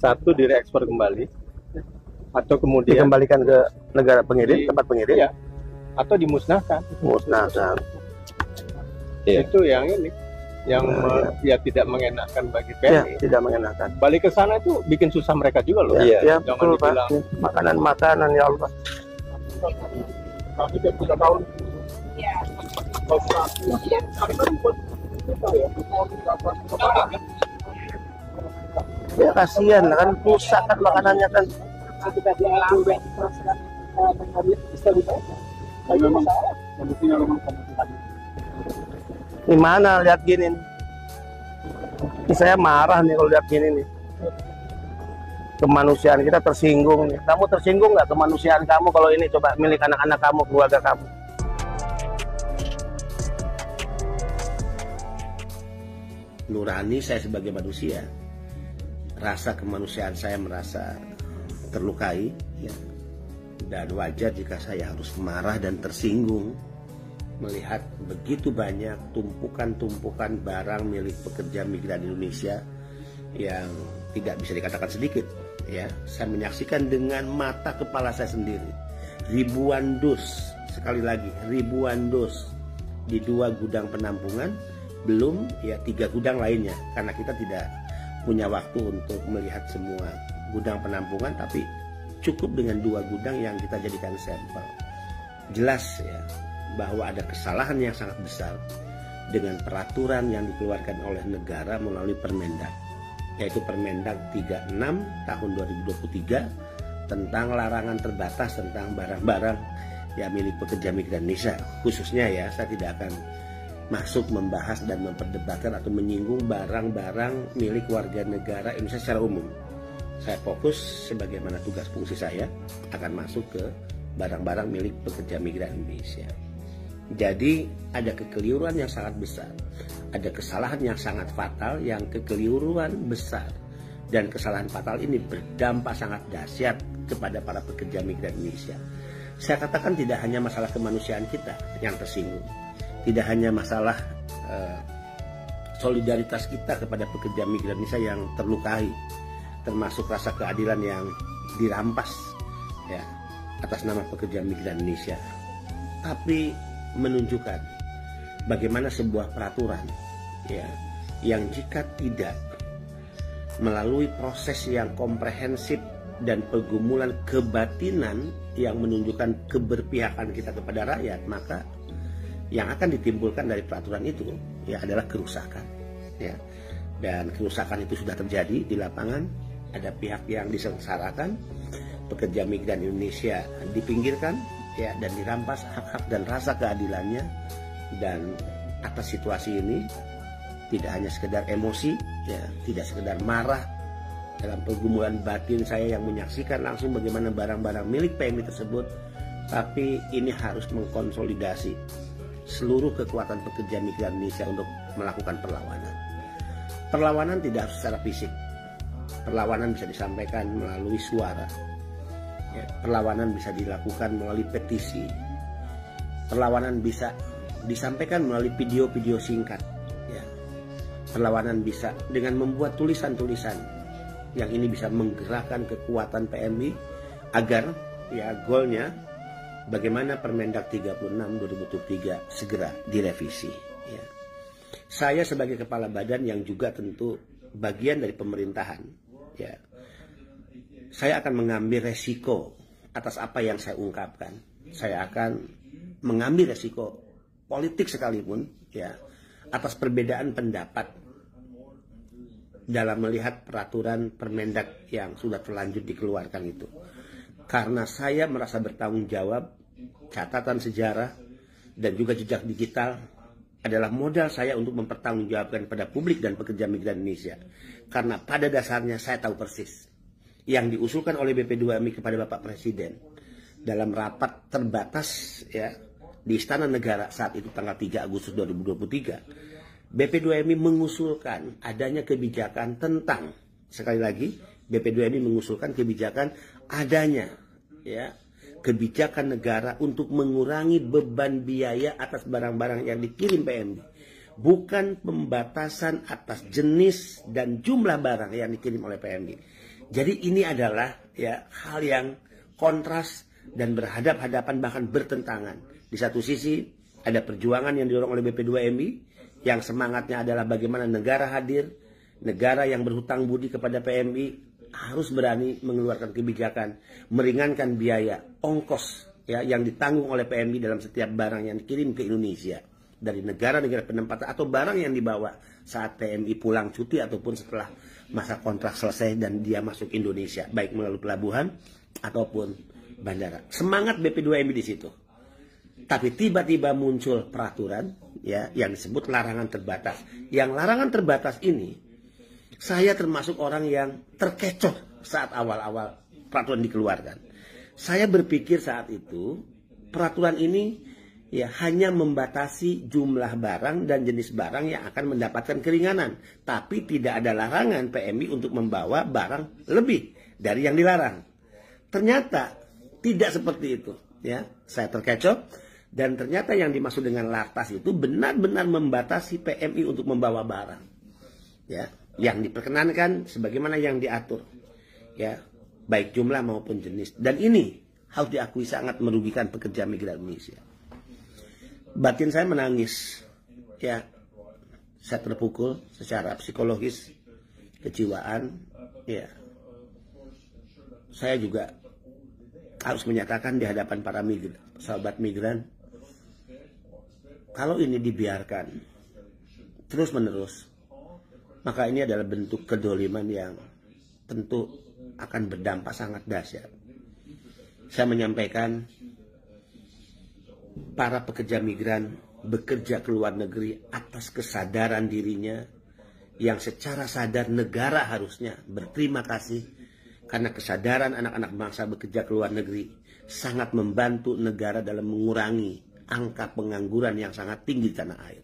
Satu direekspor kembali, atau kemudian dikembalikan ke negara pengirim, tempat pengirim, iya, atau dimusnahkan. musnahkan. Itu yang ini, yang ya tidak mengenakan bagi PMI. Ya, tidak mengenakan. Balik ke sana itu bikin susah mereka juga loh. Ya, jangan betul, dibilang Pak. Makanan ya Allah. kami kan 3 tahun. Ya kasihan kan, rusak kan makanannya kan. Gimana lihat gini nih. Ini saya marah nih kalau lihat gini nih. Kemanusiaan kita tersinggung nih. Kamu tersinggung nggak kemanusiaan kamu kalau ini coba milik anak-anak kamu, keluarga kamu? Nurani saya sebagai manusia, rasa kemanusiaan saya merasa terlukai, ya. Dan wajar jika saya harus marah dan tersinggung melihat begitu banyak tumpukan-tumpukan barang milik pekerja migran Indonesia yang tidak bisa dikatakan sedikit, ya. Saya menyaksikan dengan mata kepala saya sendiri ribuan dus, sekali lagi ribuan dus di 2 gudang penampungan, belum ya 3 gudang lainnya, karena kita tidak punya waktu untuk melihat semua gudang penampungan, tapi cukup dengan 2 gudang yang kita jadikan sampel. Jelas ya bahwa ada kesalahan yang sangat besar dengan peraturan yang dikeluarkan oleh negara melalui Permendag, yaitu Permendag 36 tahun 2023 tentang larangan terbatas tentang barang-barang yang milik pekerja migran Indonesia. Khususnya ya, saya tidak akan masuk membahas dan memperdebatkan atau menyinggung barang-barang milik warga negara Indonesia secara umum. Saya fokus sebagaimana tugas fungsi saya akan masuk ke barang-barang milik pekerja migran Indonesia. Jadi ada kekeliruan yang sangat besar, ada kesalahan yang sangat fatal, yang kekeliruan besar dan kesalahan fatal ini berdampak sangat dahsyat kepada para pekerja migran Indonesia. Saya katakan tidak hanya masalah kemanusiaan kita yang tersinggung, tidak hanya masalah solidaritas kita kepada pekerja migran Indonesia yang terlukai, termasuk rasa keadilan yang dirampas ya atas nama pekerja migran Indonesia, tapi menunjukkan bagaimana sebuah peraturan ya yang jika tidak melalui proses yang komprehensif dan pergumulan kebatinan yang menunjukkan keberpihakan kita kepada rakyat, maka yang akan ditimbulkan dari peraturan itu ya adalah kerusakan ya. Dan kerusakan itu sudah terjadi di lapangan. Ada pihak yang disengsarakan, pekerja migran Indonesia dipinggirkan ya dan dirampas hak-hak dan rasa keadilannya. Dan atas situasi ini tidak hanya sekedar emosi ya, tidak sekedar marah, dalam pergumulan batin saya yang menyaksikan langsung bagaimana barang-barang milik PMI tersebut, tapi ini harus mengkonsolidasi seluruh kekuatan pekerja migran Indonesia untuk melakukan perlawanan. Perlawanan tidak harus secara fisik. Perlawanan bisa disampaikan melalui suara. Ya, perlawanan bisa dilakukan melalui petisi. Perlawanan bisa disampaikan melalui video-video singkat. Ya. Perlawanan bisa dengan membuat tulisan-tulisan yang ini bisa menggerakkan kekuatan PMI agar ya goalnya bagaimana Permendag 36 2023 segera direvisi. Ya. Saya sebagai kepala badan yang juga tentu bagian dari pemerintahan, ya, saya akan mengambil resiko atas apa yang saya ungkapkan. Saya akan mengambil resiko politik sekalipun, ya, atas perbedaan pendapat dalam melihat peraturan Permendag yang sudah terlanjur dikeluarkan itu. Karena saya merasa bertanggung jawab, catatan sejarah dan juga jejak digital adalah modal saya untuk mempertanggungjawabkan pada publik dan pekerja migran Indonesia. Karena pada dasarnya saya tahu persis yang diusulkan oleh BP2MI kepada Bapak Presiden dalam rapat terbatas ya di Istana Negara saat itu tanggal 3 Agustus 2023. BP2MI mengusulkan adanya kebijakan tentang, sekali lagi, BP2MI mengusulkan kebijakan adanya ya kebijakan negara untuk mengurangi beban biaya atas barang-barang yang dikirim PMI bukan pembatasan atas jenis dan jumlah barang yang dikirim oleh PMI. Jadi ini adalah ya hal yang kontras dan berhadap-hadapan bahkan bertentangan. Di satu sisi ada perjuangan yang didorong oleh BP2MI yang semangatnya adalah bagaimana negara hadir, negara yang berhutang budi kepada PMI harus berani mengeluarkan kebijakan, meringankan biaya, ongkos ya yang ditanggung oleh PMI dalam setiap barang yang dikirim ke Indonesia dari negara-negara penempatan atau barang yang dibawa saat PMI pulang cuti ataupun setelah masa kontrak selesai dan dia masuk Indonesia, baik melalui pelabuhan ataupun bandara. Semangat BP2MI di situ. Tapi tiba-tiba muncul peraturan ya yang disebut larangan terbatas. Yang larangan terbatas ini saya termasuk orang yang terkecoh saat awal-awal peraturan dikeluarkan. Saya berpikir saat itu peraturan ini ya hanya membatasi jumlah barang dan jenis barang yang akan mendapatkan keringanan, tapi tidak ada larangan PMI untuk membawa barang lebih dari yang dilarang. Ternyata tidak seperti itu ya. Saya terkecoh. Dan ternyata yang dimaksud dengan lartas itu benar-benar membatasi PMI untuk membawa barang. Ya, yang diperkenankan sebagaimana yang diatur. Ya, baik jumlah maupun jenis. Dan ini harus diakui sangat merugikan pekerja migran Indonesia. Batin saya menangis. Ya, saya terpukul secara psikologis, kejiwaan. Ya, saya juga harus menyatakan di hadapan para migran, sahabat migran, kalau ini dibiarkan terus-menerus, maka ini adalah bentuk kedoliman yang tentu akan berdampak sangat dahsyat. Saya menyampaikan para pekerja migran bekerja ke luar negeri atas kesadaran dirinya yang secara sadar negara harusnya berterima kasih karena kesadaran anak-anak bangsa bekerja ke luar negeri sangat membantu negara dalam mengurangi angka pengangguran yang sangat tinggi di tanah air.